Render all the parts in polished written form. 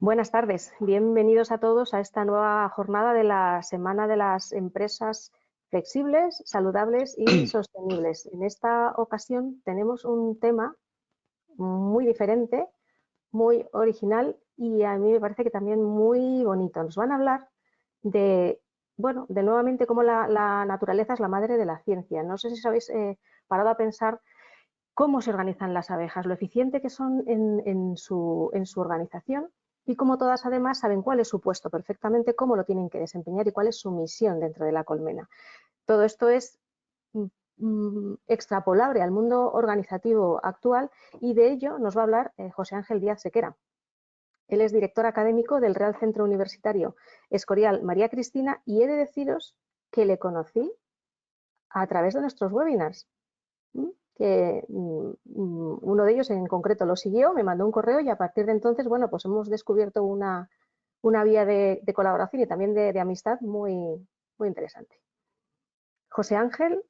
Buenas tardes, bienvenidos a todos a esta nueva jornada de la Semana de las Empresas Flexibles, Saludables y Sostenibles. En esta ocasión tenemos un tema muy diferente, muy original y a mí me parece que también muy bonito. Nos van a hablar de, bueno, de nuevamente cómo la naturaleza es la madre de la ciencia. No sé si os habéis parado a pensar cómo se organizan las abejas, lo eficiente que son en su organización y cómo todas además saben cuál es su puesto perfectamente, cómo lo tienen que desempeñar y cuál es su misión dentro de la colmena. Todo esto es extrapolable al mundo organizativo actual y de ello nos va a hablar José Ángel Díaz Sequera. Él es director académico del Real Centro Universitario Escorial María Cristina y he de deciros que le conocí a través de nuestros webinars, que uno de ellos en concreto lo siguió, me mandó un correo y a partir de entonces, bueno, pues hemos descubierto una vía de colaboración y también de amistad muy, muy interesante. José Ángel,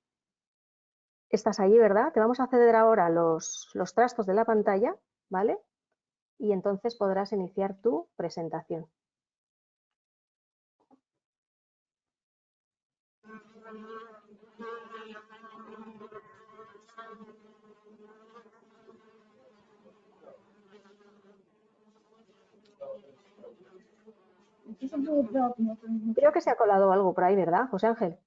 estás allí, ¿verdad? Te vamos a ceder ahora los trastos de la pantalla, ¿vale? Y entonces podrás iniciar tu presentación. Creo que se ha colado algo por ahí, ¿verdad, José Ángel?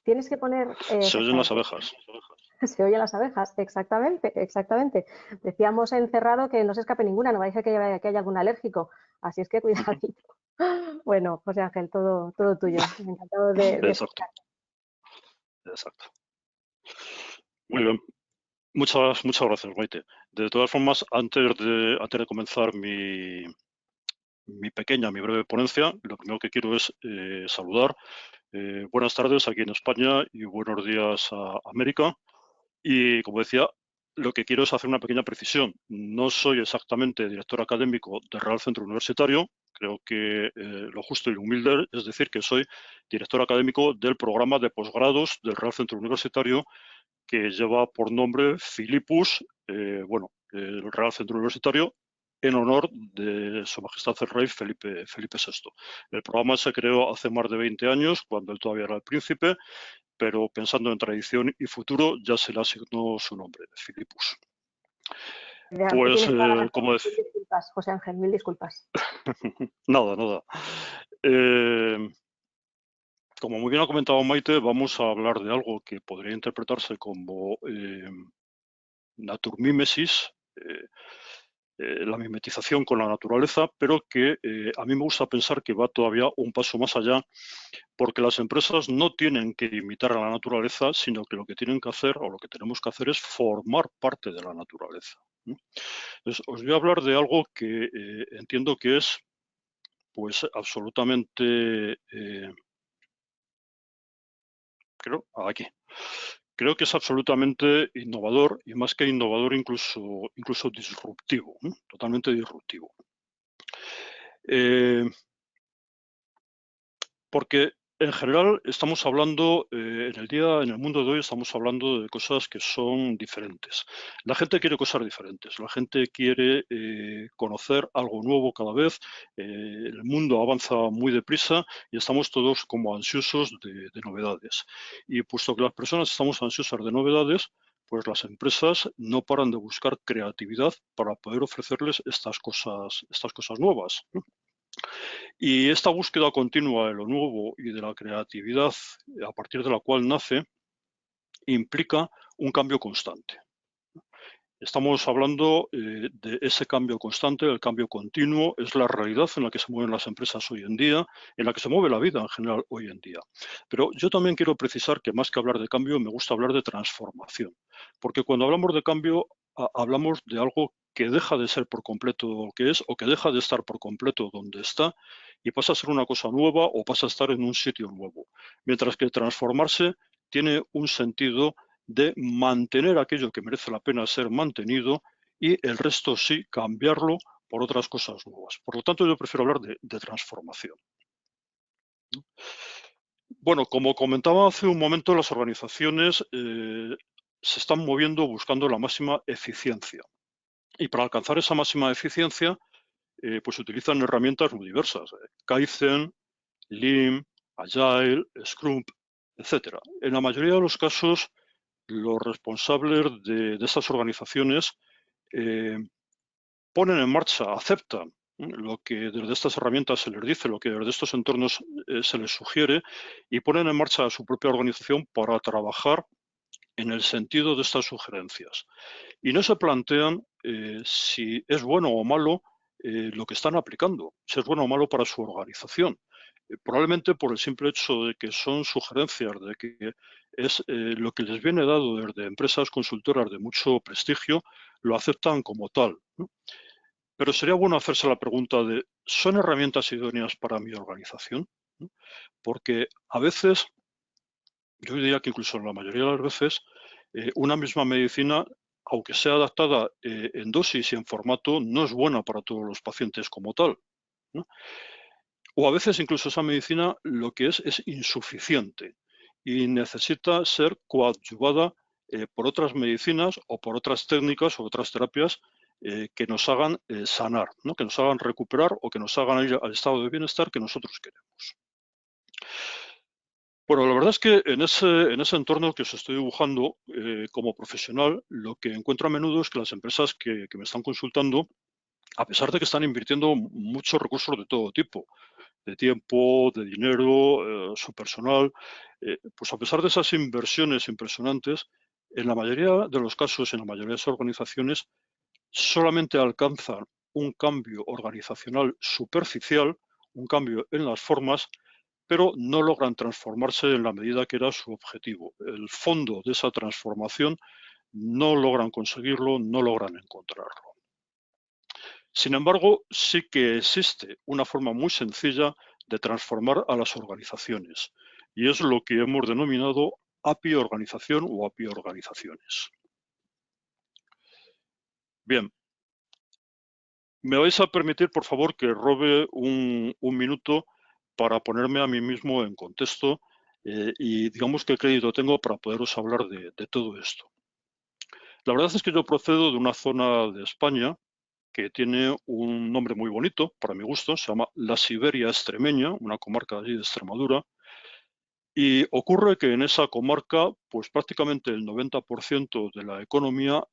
Tienes que poner... Se oyen las abejas. Se oyen las abejas, exactamente, exactamente. Decíamos encerrado que no se escape ninguna, no vais a que haya algún alérgico, así es que cuidadito. Bueno, José Ángel, todo tuyo. Encantado de Exacto, exacto. Muy bien. Muchas gracias, Maite. De todas formas, antes de comenzar mi breve ponencia, lo primero que quiero es saludar. Buenas tardes aquí en España y buenos días a América. Y como decía, lo que quiero es hacer una pequeña precisión. No soy exactamente director académico del Real Centro Universitario. Creo que lo justo y humilde es decir que soy director académico del programa de posgrados del Real Centro Universitario que lleva por nombre Philippus, el Real Centro Universitario, en honor de Su Majestad el Rey Felipe VI. El programa se creó hace más de 20 años, cuando él todavía era el príncipe, pero pensando en tradición y futuro ya se le asignó su nombre, Philippus. Pues, como decía... Mil disculpas, José Ángel, mil disculpas. Nada. Como muy bien ha comentado Maite, vamos a hablar de algo que podría interpretarse como naturmimesis, la mimetización con la naturaleza, pero que a mí me gusta pensar que va todavía un paso más allá, porque las empresas no tienen que imitar a la naturaleza, sino que lo que tienen que hacer o lo que tenemos que hacer es formar parte de la naturaleza. Entonces, os voy a hablar de algo que entiendo que es pues absolutamente creo que es absolutamente innovador y más que innovador incluso disruptivo, totalmente disruptivo. Porque en general estamos hablando, en el mundo de hoy estamos hablando de cosas que son diferentes. La gente quiere cosas diferentes, la gente quiere conocer algo nuevo cada vez, el mundo avanza muy deprisa y estamos todos como ansiosos de novedades. Y puesto que las personas estamos ansiosas de novedades, pues las empresas no paran de buscar creatividad para poder ofrecerles estas cosas nuevas. Y esta búsqueda continua de lo nuevo y de la creatividad, a partir de la cual nace, implica un cambio constante. Estamos hablando de ese cambio constante, el cambio continuo, es la realidad en la que se mueven las empresas hoy en día, en la que se mueve la vida en general hoy en día. Pero yo también quiero precisar que más que hablar de cambio, me gusta hablar de transformación, porque cuando hablamos de cambio, hablamos de algo que deja de ser por completo lo que es o que deja de estar por completo donde está y pasa a ser una cosa nueva o pasa a estar en un sitio nuevo. Mientras que transformarse tiene un sentido de mantener aquello que merece la pena ser mantenido y el resto sí cambiarlo por otras cosas nuevas. Por lo tanto, yo prefiero hablar de transformación. Bueno, como comentaba hace un momento, las organizaciones se están moviendo buscando la máxima eficiencia. Y para alcanzar esa máxima eficiencia, pues utilizan herramientas muy diversas. Kaizen, Lean, Agile, Scrum, etcétera. En la mayoría de los casos, los responsables de estas organizaciones ponen en marcha, aceptan lo que desde estas herramientas se les dice, lo que desde estos entornos se les sugiere, y ponen en marcha su propia organización para trabajar en el sentido de estas sugerencias. Y no se plantean si es bueno o malo lo que están aplicando, si es bueno o malo para su organización. Probablemente por el simple hecho de que son sugerencias, de que es lo que les viene dado desde empresas consultoras de mucho prestigio, lo aceptan como tal, ¿no? Pero sería bueno hacerse la pregunta de, ¿son herramientas idóneas para mi organización? ¿No? Porque a veces, yo diría que incluso en la mayoría de las veces, una misma medicina, aunque sea adaptada en dosis y en formato, no es buena para todos los pacientes como tal, ¿no? O a veces incluso esa medicina lo que es insuficiente y necesita ser coadyuvada por otras medicinas o por otras técnicas o otras terapias que nos hagan sanar, ¿no? Que nos hagan recuperar o que nos hagan ir al estado de bienestar que nosotros queremos. Bueno, la verdad es que en ese entorno que os estoy dibujando como profesional, lo que encuentro a menudo es que las empresas que me están consultando, a pesar de que están invirtiendo muchos recursos de todo tipo, de tiempo, de dinero, su personal, pues a pesar de esas inversiones impresionantes, en la mayoría de los casos, en la mayoría de las organizaciones, solamente alcanzan un cambio organizacional superficial, un cambio en las formas, pero no logran transformarse en la medida que era su objetivo. El fondo de esa transformación no logran conseguirlo, no logran encontrarlo. Sin embargo, sí que existe una forma muy sencilla de transformar a las organizaciones, y es lo que hemos denominado API organización o API organizaciones. Bien, me vais a permitir, por favor, que robe un minuto para ponerme a mí mismo en contexto y digamos qué crédito tengo para poderos hablar de todo esto. La verdad es que yo procedo de una zona de España que tiene un nombre muy bonito, para mi gusto, se llama la Siberia extremeña, una comarca de allí de Extremadura, y ocurre que en esa comarca, pues prácticamente el 90% de la economía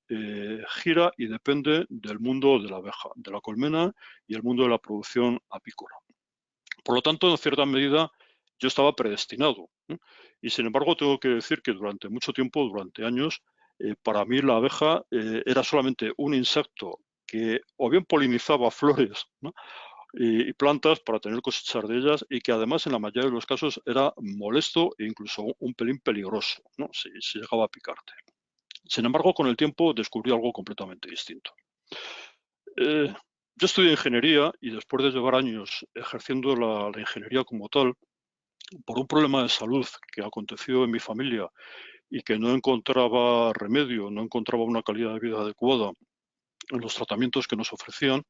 gira y depende del mundo de la abeja, de la colmena y el mundo de la producción apícola. Por lo tanto, en cierta medida, yo estaba predestinado, ¿eh? Y sin embargo, tengo que decir que durante mucho tiempo, durante años, para mí la abeja era solamente un insecto que o bien polinizaba flores, ¿no? Y plantas para tener cosechar de ellas y que además en la mayoría de los casos era molesto e incluso un pelín peligroso, ¿no? Si llegaba a picarte. Sin embargo, con el tiempo descubrí algo completamente distinto. Yo estudié ingeniería y después de llevar años ejerciendo la ingeniería como tal, por un problema de salud que aconteció en mi familia y que no encontraba remedio, no encontraba una calidad de vida adecuada en los tratamientos que nos ofrecían,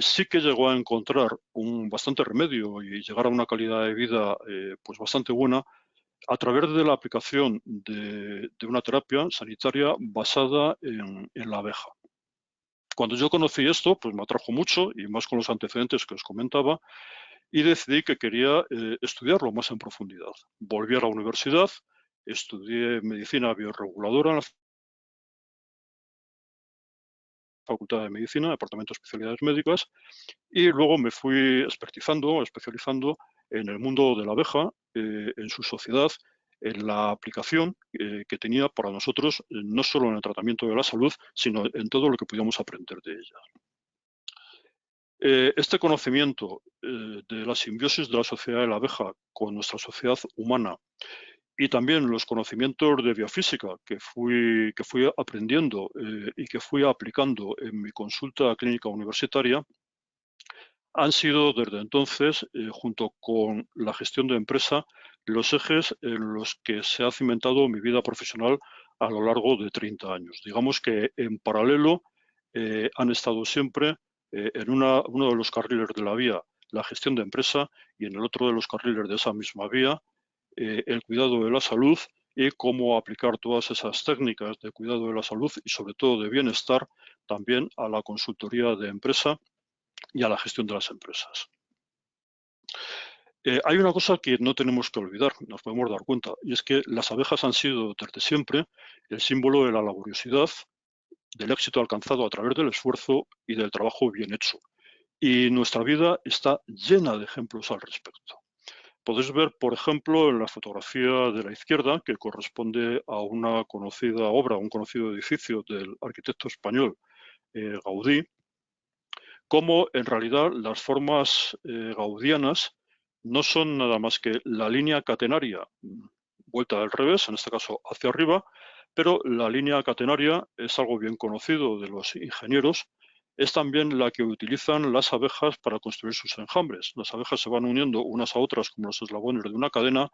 sí que llegó a encontrar un bastante remedio y llegar a una calidad de vida pues bastante buena a través de la aplicación de una terapia sanitaria basada en la abeja. Cuando yo conocí esto, pues me atrajo mucho y más con los antecedentes que os comentaba y decidí que quería estudiarlo más en profundidad. Volví a la universidad, estudié medicina bioreguladora en la Facultad de Medicina, Departamento de Especialidades Médicas, y luego me fui expertizando, especializando en el mundo de la abeja, en su sociedad, en la aplicación que tenía para nosotros, no solo en el tratamiento de la salud, sino en todo lo que podíamos aprender de ella. Este conocimiento de la simbiosis de la sociedad de la abeja con nuestra sociedad humana y también los conocimientos de biofísica que fui aprendiendo y que fui aplicando en mi consulta clínica universitaria han sido desde entonces, junto con la gestión de empresa, los ejes en los que se ha cimentado mi vida profesional a lo largo de 30 años. Digamos que en paralelo han estado siempre en uno de los carriles de la vía la gestión de empresa y en el otro de los carriles de esa misma vía el cuidado de la salud y cómo aplicar todas esas técnicas de cuidado de la salud y sobre todo de bienestar también a la consultoría de empresa y a la gestión de las empresas. Hay una cosa que no tenemos que olvidar, nos podemos dar cuenta, y es que las abejas han sido desde siempre el símbolo de la laboriosidad, del éxito alcanzado a través del esfuerzo y del trabajo bien hecho. Y nuestra vida está llena de ejemplos al respecto. Podéis ver, por ejemplo, en la fotografía de la izquierda, que corresponde a una conocida obra, un conocido edificio del arquitecto español Gaudí, cómo en realidad las formas gaudianas no son nada más que la línea catenaria vuelta al revés, en este caso hacia arriba, pero la línea catenaria es algo bien conocido de los ingenieros, es también la que utilizan las abejas para construir sus enjambres. Las abejas se van uniendo unas a otras como los eslabones de una cadena,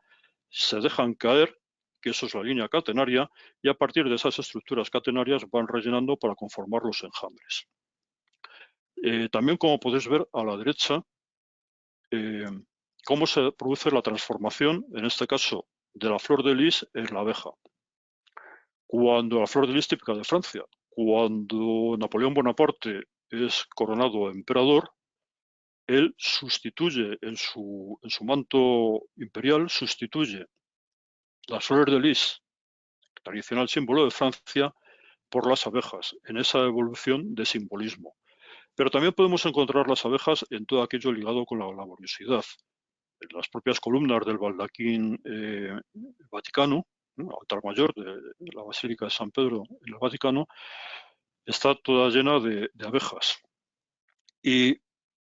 se dejan caer, que eso es la línea catenaria, y a partir de esas estructuras catenarias van rellenando para conformar los enjambres. También, como podéis ver a la derecha, cómo se produce la transformación, en este caso, de la flor de lis en la abeja. Cuando la flor de lis típica de Francia, cuando Napoleón Bonaparte es coronado emperador, él sustituye en su manto imperial, sustituye las flores de lis, tradicional símbolo de Francia, por las abejas, en esa evolución de simbolismo. Pero también podemos encontrar las abejas en todo aquello ligado con la laboriosidad. En las propias columnas del baldaquín Vaticano, altar mayor de la Basílica de San Pedro en el Vaticano, está toda llena de abejas. Y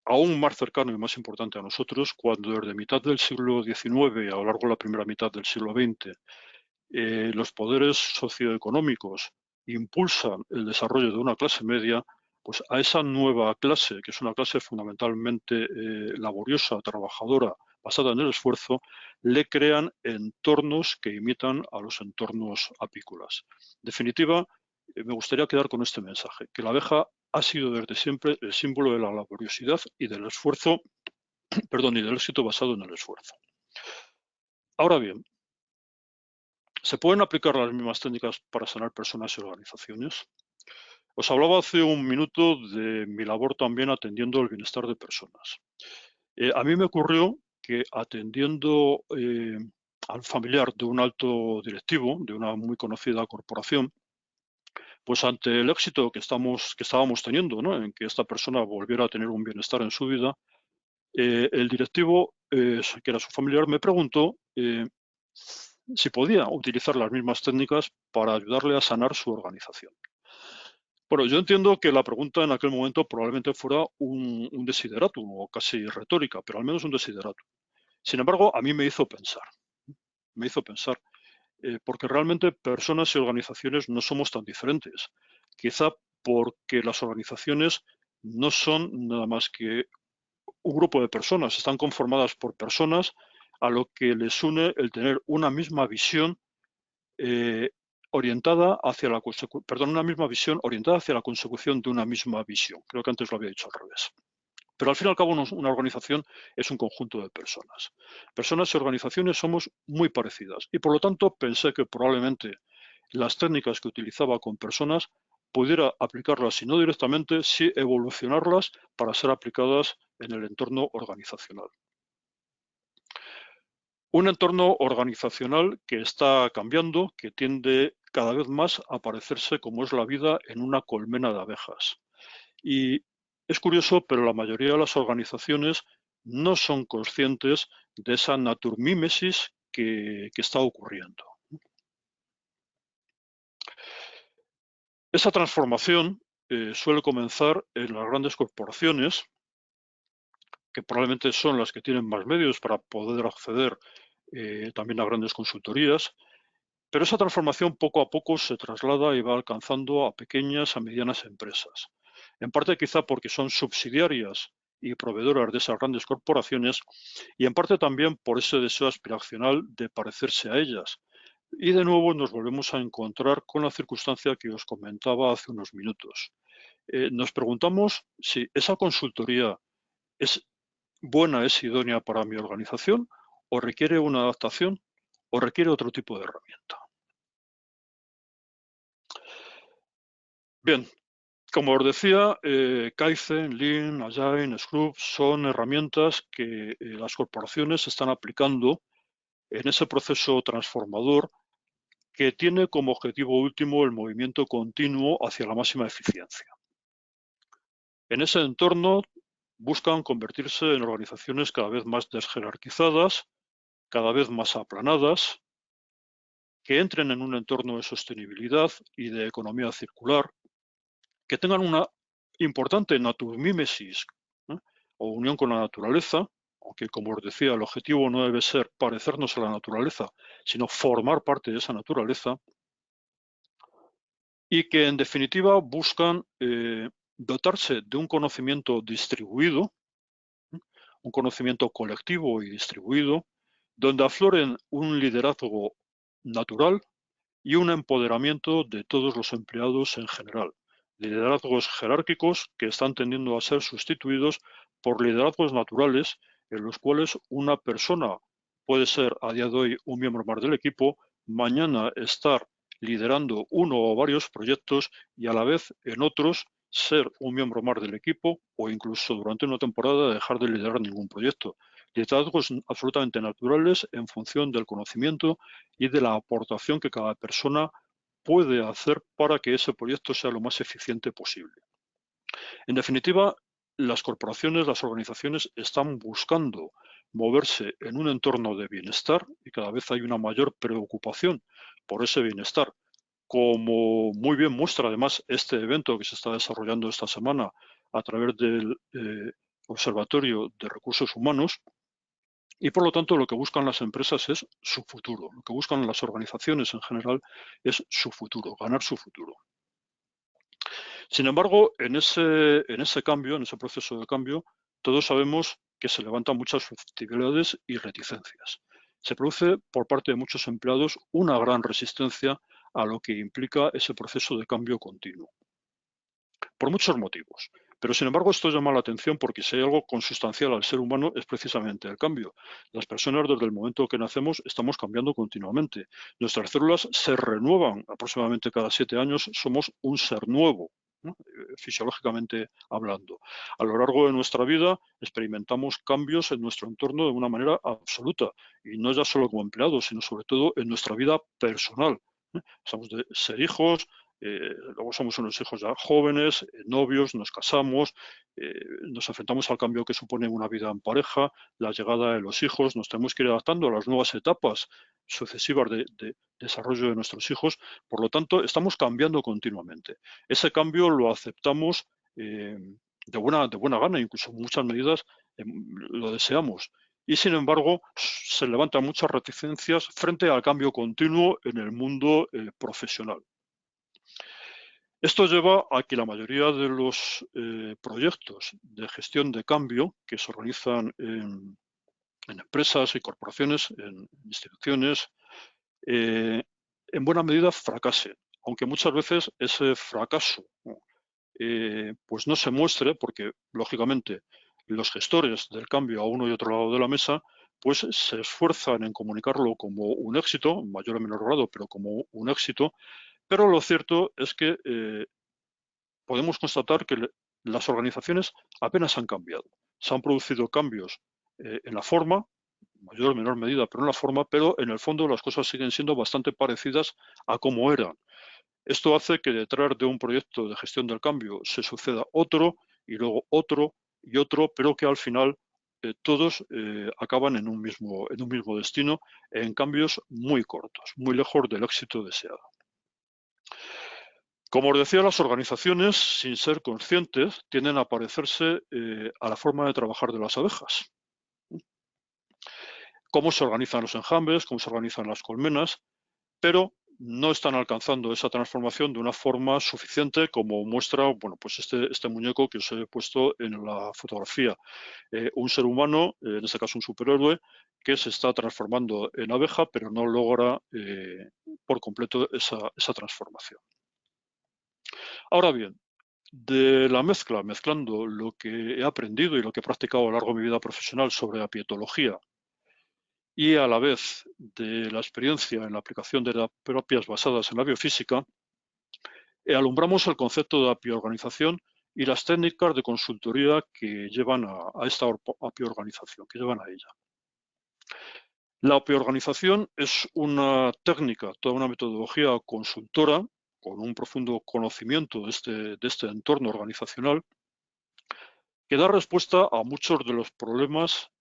aún más cercano y más importante a nosotros, cuando desde mitad del siglo XIX a lo largo de la primera mitad del siglo XX, los poderes socioeconómicos impulsan el desarrollo de una clase media, pues a esa nueva clase, que es una clase fundamentalmente laboriosa, trabajadora, basada en el esfuerzo, le crean entornos que imitan a los entornos apícolas. En definitiva, me gustaría quedar con este mensaje, que la abeja ha sido desde siempre el símbolo de la laboriosidad y del esfuerzo, perdón, y del éxito basado en el esfuerzo. Ahora bien, ¿se pueden aplicar las mismas técnicas para sanar personas y organizaciones? Os hablaba hace un minuto de mi labor también atendiendo el bienestar de personas. A mí me ocurrió que atendiendo al familiar de un alto directivo de una muy conocida corporación, pues ante el éxito que estábamos teniendo, ¿no?, en que esta persona volviera a tener un bienestar en su vida, el directivo, que era su familiar, me preguntó si podía utilizar las mismas técnicas para ayudarle a sanar su organización. Bueno, yo entiendo que la pregunta en aquel momento probablemente fuera un desideratum o casi retórica, pero al menos un desideratum. Sin embargo, a mí me hizo pensar, porque realmente personas y organizaciones no somos tan diferentes. Quizá porque las organizaciones no son nada más que un grupo de personas, están conformadas por personas a lo que les une el tener una misma visión orientada hacia la una misma visión orientada hacia la consecución de una misma visión. Creo que antes lo había dicho al revés. Pero al fin y al cabo una organización es un conjunto de personas. Personas y organizaciones somos muy parecidas y por lo tanto pensé que probablemente las técnicas que utilizaba con personas pudiera aplicarlas, si no directamente, sí evolucionarlas para ser aplicadas en el entorno organizacional. Un entorno organizacional que está cambiando, que tiende cada vez más a parecerse, como es la vida, en una colmena de abejas. Y es curioso, pero la mayoría de las organizaciones no son conscientes de esa naturmímesis que está ocurriendo. Esa transformación suele comenzar en las grandes corporaciones, que probablemente son las que tienen más medios para poder acceder también a grandes consultorías, pero esa transformación poco a poco se traslada y va alcanzando a pequeñas, a medianas empresas. En parte quizá porque son subsidiarias y proveedoras de esas grandes corporaciones y en parte también por ese deseo aspiracional de parecerse a ellas. Y de nuevo nos volvemos a encontrar con la circunstancia que os comentaba hace unos minutos. Nos preguntamos si esa consultoría es buena, es idónea para mi organización o requiere una adaptación. o requiere otro tipo de herramienta. Bien, como os decía, Kaizen, Lean, Agile, Scrum son herramientas que las corporaciones están aplicando en ese proceso transformador que tiene como objetivo último el movimiento continuo hacia la máxima eficiencia. En ese entorno buscan convertirse en organizaciones cada vez más desjerarquizadas, cada vez más aplanadas, que entren en un entorno de sostenibilidad y de economía circular, que tengan una importante naturmímesis, ¿eh? o unión con la naturaleza, aunque como os decía, el objetivo no debe ser parecernos a la naturaleza, sino formar parte de esa naturaleza, y que en definitiva buscan dotarse de un conocimiento distribuido, un conocimiento colectivo y distribuido, donde afloren un liderazgo natural y un empoderamiento de todos los empleados en general. Liderazgos jerárquicos que están tendiendo a ser sustituidos por liderazgos naturales en los cuales una persona puede ser a día de hoy un miembro más del equipo, mañana estar liderando uno o varios proyectos y a la vez en otros ser un miembro más del equipo o incluso durante una temporada dejar de liderar ningún proyecto. Liderazgos absolutamente naturales en función del conocimiento y de la aportación que cada persona puede hacer para que ese proyecto sea lo más eficiente posible. En definitiva, las corporaciones, las organizaciones están buscando moverse en un entorno de bienestar y cada vez hay una mayor preocupación por ese bienestar. Como muy bien muestra además este evento que se está desarrollando esta semana a través del Observatorio de Recursos Humanos, y por lo tanto lo que buscan las empresas es su futuro, lo que buscan las organizaciones en general es su futuro, ganar su futuro. Sin embargo, en ese cambio, en ese proceso de cambio, todos sabemos que se levantan muchas susceptibilidades y reticencias. Se produce por parte de muchos empleados una gran resistencia a lo que implica ese proceso de cambio continuo, por muchos motivos. Pero, sin embargo, esto llama la atención porque si hay algo consustancial al ser humano es precisamente el cambio. Las personas, desde el momento que nacemos, estamos cambiando continuamente. Nuestras células se renuevan aproximadamente cada 7 años. Somos un ser nuevo, ¿no? Fisiológicamente hablando. A lo largo de nuestra vida experimentamos cambios en nuestro entorno de una manera absoluta. Y no ya solo como empleados, sino sobre todo en nuestra vida personal. Pasamos de ser hijos, luego somos unos hijos ya jóvenes, novios, nos casamos, nos enfrentamos al cambio que supone una vida en pareja, la llegada de los hijos, nos tenemos que ir adaptando a las nuevas etapas sucesivas de desarrollo de nuestros hijos. Por lo tanto, estamos cambiando continuamente. Ese cambio lo aceptamos de buena gana, incluso en muchas medidas lo deseamos. Y sin embargo, se levantan muchas reticencias frente al cambio continuo en el mundo profesional. Esto lleva a que la mayoría de los proyectos de gestión de cambio que se organizan en empresas y corporaciones, en instituciones, en buena medida fracasen, aunque muchas veces ese fracaso pues no se muestre porque, lógicamente, los gestores del cambio a uno y otro lado de la mesa pues se esfuerzan en comunicarlo como un éxito, en mayor o menor grado, pero como un éxito, pero lo cierto es que podemos constatar que las organizaciones apenas han cambiado. Se han producido cambios en la forma, en mayor o menor medida, pero en la forma, pero en el fondo las cosas siguen siendo bastante parecidas a como eran. Esto hace que detrás de un proyecto de gestión del cambio se suceda otro y luego otro y otro, pero que al final todos acaban en un mismo destino, en cambios muy cortos, muy lejos del éxito deseado. Como os decía, las organizaciones, sin ser conscientes, tienden a parecerse a la forma de trabajar de las abejas. Cómo se organizan los enjambres, cómo se organizan las colmenas, pero no están alcanzando esa transformación de una forma suficiente como muestra pues este muñeco que os he puesto en la fotografía. Un ser humano, en este caso un superhéroe, que se está transformando en abeja, pero no logra por completo esa transformación. Ahora bien, de la mezclando lo que he aprendido y lo que he practicado a lo largo de mi vida profesional sobre apietología y a la vez de la experiencia en la aplicación de terapias basadas en la biofísica, alumbramos el concepto de apioorganización y las técnicas de consultoría que llevan a esta apioorganización, que llevan a ella. La apioorganización es una técnica, toda una metodología consultora con un profundo conocimiento de este entorno organizacional que da respuesta a muchos de los problemas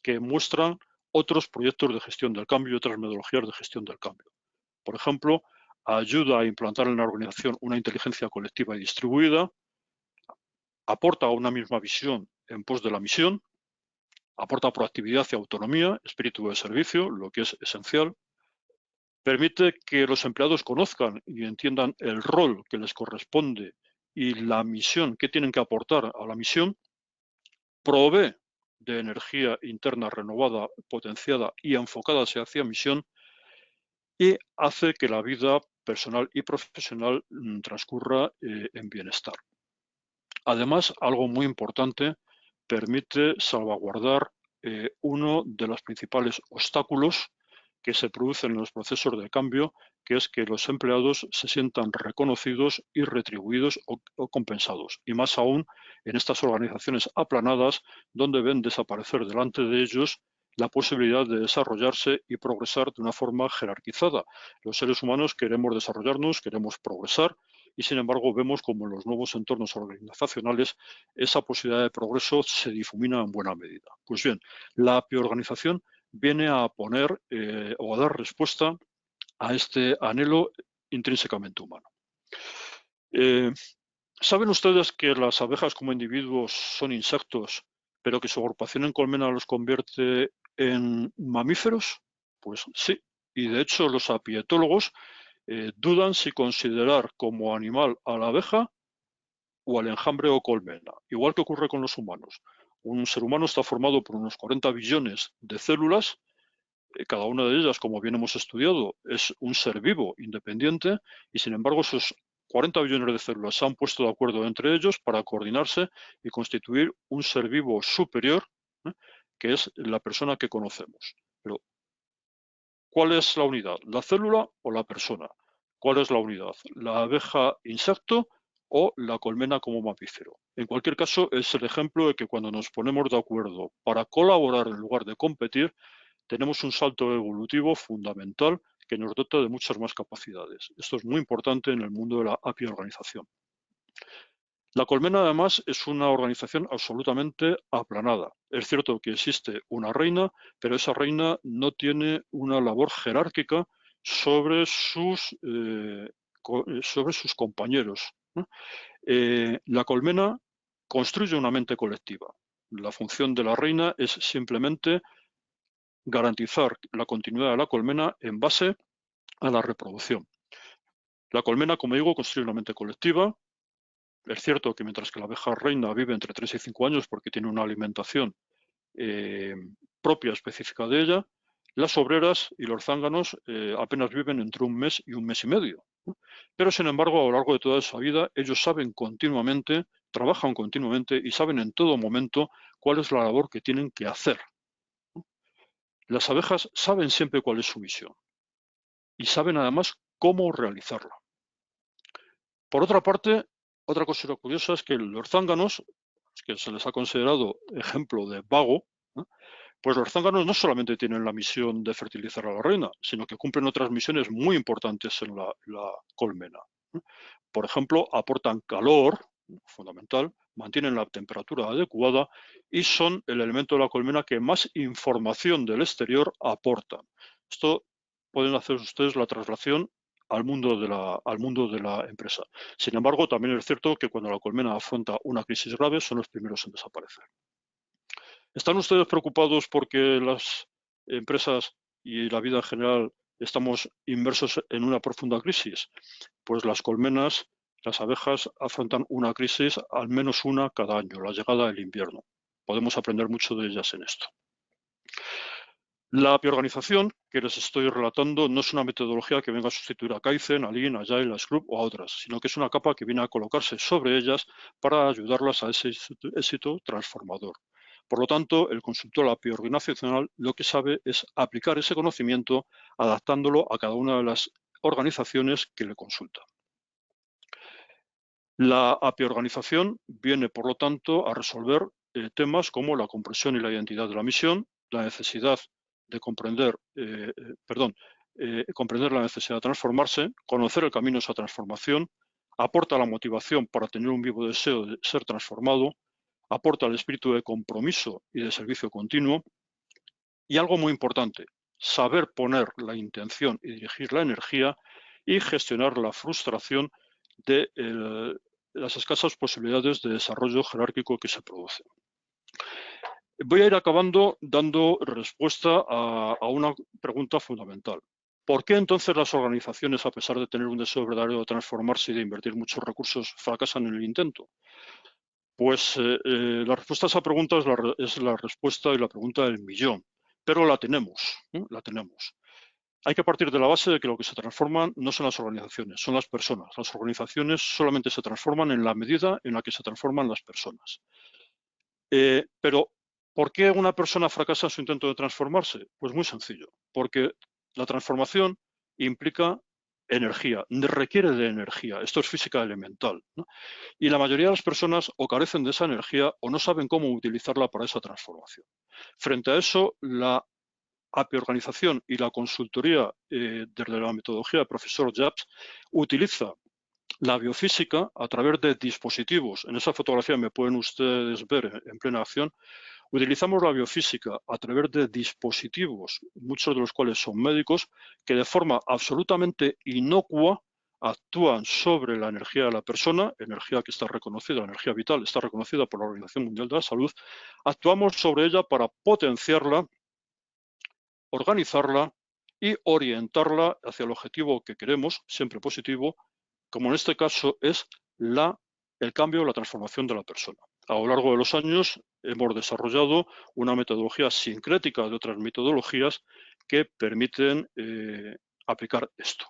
que muestran otros proyectos de gestión del cambio y otras metodologías de gestión del cambio. Por ejemplo, ayuda a implantar en la organización una inteligencia colectiva y distribuida, aporta una misma visión en pos de la misión, aporta proactividad y autonomía, espíritu de servicio, lo que es esencial, permite que los empleados conozcan y entiendan el rol que les corresponde y la misión que tienen que aportar a la misión, provee de energía interna renovada, potenciada y enfocada hacia misión y hace que la vida personal y profesional transcurra en bienestar. Además, algo muy importante, permite salvaguardar uno de los principales obstáculos que se producen en los procesos de cambio, que es que los empleados se sientan reconocidos y retribuidos o compensados. Y más aún en estas organizaciones aplanadas, donde ven desaparecer delante de ellos la posibilidad de desarrollarse y progresar de una forma jerarquizada. Los seres humanos queremos desarrollarnos, queremos progresar, y sin embargo vemos como en los nuevos entornos organizacionales esa posibilidad de progreso se difumina en buena medida. Pues bien, la apioorganización viene a poner o a dar respuesta a este anhelo intrínsecamente humano. ¿Saben ustedes que las abejas como individuos son insectos, pero que su agrupación en colmena los convierte en mamíferos? Pues sí, y de hecho los apietólogos dudan si considerar como animal a la abeja o al enjambre o colmena, igual que ocurre con los humanos. Un ser humano está formado por unos 40 billones de células, cada una de ellas, como bien hemos estudiado, es un ser vivo independiente y sin embargo esos 40 billones de células se han puesto de acuerdo entre ellos para coordinarse y constituir un ser vivo superior, que es la persona que conocemos. Pero, ¿cuál es la unidad? ¿La célula o la persona? ¿Cuál es la unidad? ¿La abeja insecto o la colmena como mamífero? En cualquier caso, es el ejemplo de que cuando nos ponemos de acuerdo para colaborar en lugar de competir, tenemos un salto evolutivo fundamental que nos dota de muchas más capacidades. Esto es muy importante en el mundo de la apiorganización. La colmena, además, es una organización absolutamente aplanada. Es cierto que existe una reina, pero esa reina no tiene una labor jerárquica sobre sus compañeros. La colmena construye una mente colectiva. La función de la reina es simplemente garantizar la continuidad de la colmena en base a la reproducción. La colmena, como digo, construye una mente colectiva. Es cierto que mientras que la abeja reina vive entre 3 y 5 años porque tiene una alimentación propia, específica de ella, las obreras y los zánganos apenas viven entre 1 mes y 1 mes y medio. Pero, sin embargo, a lo largo de toda esa vida, ellos saben continuamente, trabajan continuamente y saben en todo momento cuál es la labor que tienen que hacer. Las abejas saben siempre cuál es su misión y saben además cómo realizarla. Por otra parte, otra cosa curiosa es que los zánganos, que se les ha considerado ejemplo de vago, pues los zánganos no solamente tienen la misión de fertilizar a la reina, sino que cumplen otras misiones muy importantes en la colmena. Por ejemplo, aportan calor, fundamental, mantienen la temperatura adecuada y son el elemento de la colmena que más información del exterior aportan. Esto pueden hacer ustedes la traslación al mundo de la empresa. Sin embargo, también es cierto que cuando la colmena afronta una crisis grave son los primeros en desaparecer. ¿Están ustedes preocupados porque las empresas y la vida en general estamos inmersos en una profunda crisis? Pues las colmenas, las abejas afrontan una crisis, al menos una cada año, la llegada del invierno. Podemos aprender mucho de ellas en esto. La apioorganización que les estoy relatando no es una metodología que venga a sustituir a Kaizen, a Lean, a Agile, a Scrum o a otras, sino que es una capa que viene a colocarse sobre ellas para ayudarlas a ese éxito transformador. Por lo tanto, el consultor API organizacional lo que sabe es aplicar ese conocimiento adaptándolo a cada una de las organizaciones que le consulta. La API organización viene, por lo tanto, a resolver temas como la comprensión y la identidad de la misión, la necesidad de comprender la necesidad de transformarse, conocer el camino a esa transformación, aporta la motivación para tener un vivo deseo de ser transformado, aporta el espíritu de compromiso y de servicio continuo, y algo muy importante, saber poner la intención y dirigir la energía y gestionar la frustración de las escasas posibilidades de desarrollo jerárquico que se producen. Voy a ir acabando dando respuesta a una pregunta fundamental. ¿Por qué entonces las organizaciones, a pesar de tener un deseo verdadero de transformarse y de invertir muchos recursos, fracasan en el intento? Pues la respuesta a esa pregunta es la respuesta y la pregunta del millón, pero la tenemos, la tenemos. Hay que partir de la base de que lo que se transforman no son las organizaciones, son las personas. Las organizaciones solamente se transforman en la medida en la que se transforman las personas. Pero, ¿por qué una persona fracasa en su intento de transformarse? Pues muy sencillo, porque la transformación implica energía, requiere de energía. Esto es física elemental, ¿no? Y la mayoría de las personas o carecen de esa energía o no saben cómo utilizarla para esa transformación. Frente a eso, la API organización y la consultoría desde la metodología del profesor Jabs utiliza la biofísica a través de dispositivos. En esa fotografía me pueden ustedes ver en plena acción. Utilizamos la biofísica a través de dispositivos, muchos de los cuales son médicos, que de forma absolutamente inocua actúan sobre la energía de la persona, energía que está reconocida, la energía vital está reconocida por la Organización Mundial de la Salud. Actuamos sobre ella para potenciarla, organizarla y orientarla hacia el objetivo que queremos, siempre positivo, como en este caso es el cambio o la transformación de la persona. A lo largo de los años hemos desarrollado una metodología sincrética de otras metodologías que permiten aplicar esto.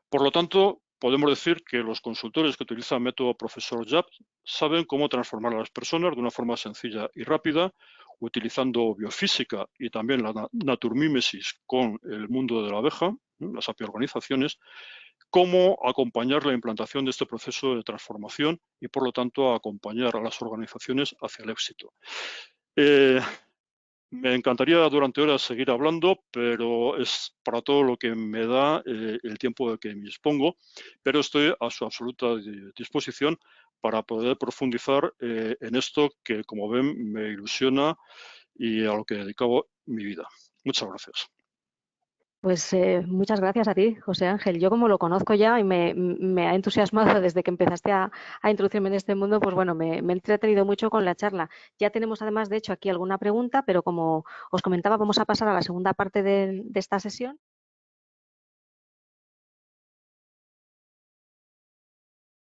Por lo tanto, podemos decir que los consultores que utilizan el método profesor Jabs saben cómo transformar a las personas de una forma sencilla y rápida, utilizando biofísica y también la naturmímesis con el mundo de la abeja, las API organizaciones, cómo acompañar la implantación de este proceso de transformación y, por lo tanto, acompañar a las organizaciones hacia el éxito. Me encantaría durante horas seguir hablando, pero es para todo lo que me da el tiempo de que me dispongo, pero estoy a su absoluta disposición para poder profundizar en esto que, como ven, me ilusiona y a lo que he dedicado mi vida. Muchas gracias. Pues muchas gracias a ti, José Ángel. Yo como lo conozco ya y me ha entusiasmado desde que empezaste a introducirme en este mundo, pues bueno, me he entretenido mucho con la charla. Ya tenemos además, de hecho, aquí alguna pregunta, pero como os comentaba, vamos a pasar a la segunda parte de esta sesión.